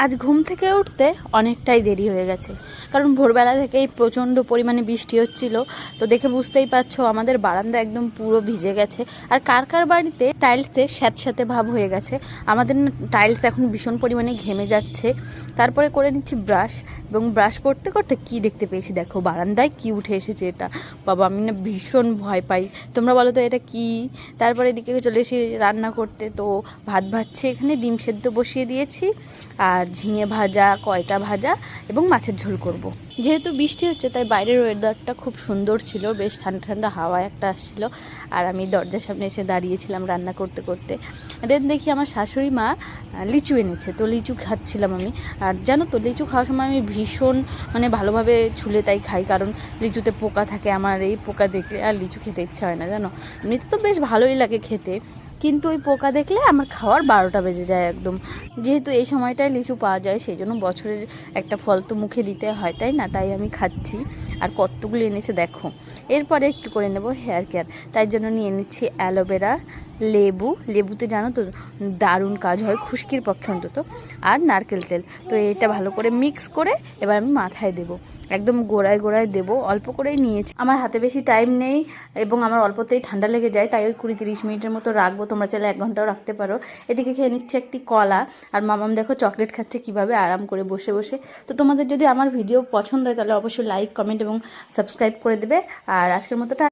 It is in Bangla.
আজ ঘুম থেকে উঠতে অনেকটাই দেরি হয়ে গেছে, কারণ ভোরবেলা থেকেই প্রচণ্ড পরিমাণে বৃষ্টি হচ্ছিল। তো দেখে বুঝতেই পারছো আমাদের বারান্দা একদম পুরো ভিজে গেছে। আর কার কার বাড়িতে টাইলসে স্যাঁতস্যাঁতে ভাব হয়ে গেছে, আমাদের না টাইলস এখন ভীষণ পরিমাণে ঘেমে যাচ্ছে। তারপরে করে নিচ্ছি ব্রাশ, এবং ব্রাশ করতে করতে কি দেখতে পেয়েছি দেখো, বারান্দায় কি উঠে এসেছে এটা। বাবা, আমি না ভীষণ ভয় পাই, তোমরা বলো তো এটা কি। তারপরে এদিকে চলে এসে রান্না করতে, তো ভাত ভাজছে, এখানে ডিম সেদ্ধ বসিয়ে দিয়েছি, আর ঝিঙে ভাজা, কয়টা ভাজা এবং মাছের ঝোল করব। যেহেতু বৃষ্টি হচ্ছে তাই বাইরের ওয়েদারটা খুব সুন্দর ছিল, বেশ ঠান্ডা ঠান্ডা হাওয়া একটা আসছিল। আর আমি দরজার সামনে এসে দাঁড়িয়েছিলাম রান্না করতে করতে। দেন দেখি আমার শাশুড়ি মা লিচু এনেছে, তো লিচু খাচ্ছিলাম আমি। আর জানো তো, লিচু খাওয়ার সময় আমি ভীষণ ভালোভাবে ছুলে তাই খাই, কারণ লিচুতে পোকা থাকে। আমার এই পোকা দেখলে আর লিচু খেতে ইচ্ছা হয় না জানো। এমনিতে তো বেশ ভালোই লাগে খেতে, কিন্তু ওই পোকা দেখলে আমার খাওয়ার 12টা বেজে যায় একদম। যেহেতু এই সময়টায় লিচু পাওয়া যায়, সেই জন্য বছরের একটা ফল তো মুখে দিতে হয়, তাই না? তাই আমি খাচ্ছি। আর কতগুলো এনেছে দেখো। এরপরে একটু করে নেব হেয়ার কেয়ার, তাই জন্য নিয়ে নিচ্ছি অ্যালোভেরা, লেবুতে জানো তো দারুণ কাজ হয় খুশকির পক্ষে অন্তত, আর নারকেল তেল। তো এটা ভালো করে মিক্স করে এবার আমি মাথায় দেবো, একদম গোড়ায় গোড়ায় দেবো। অল্প করেই নিয়েছি, আমার হাতে বেশি টাইম নেই এবং আমার অল্পতেই ঠান্ডা লেগে যায়, তাই ওই 20-30 মিনিটের মতো রাখবো। তোমরা চাইলে 1 ঘন্টাও রাখতে পারো। এদিকে খেয়ে নিচ্ছে একটি কলা, আর মামাম দেখো চকলেট খাচ্ছে কিভাবে আরাম করে বসে বসে। তো তোমাদের যদি আমার ভিডিও পছন্দ হয় তাহলে অবশ্যই লাইক, কমেন্ট এবং সাবস্ক্রাইব করে দেবে। আর আজকের মতো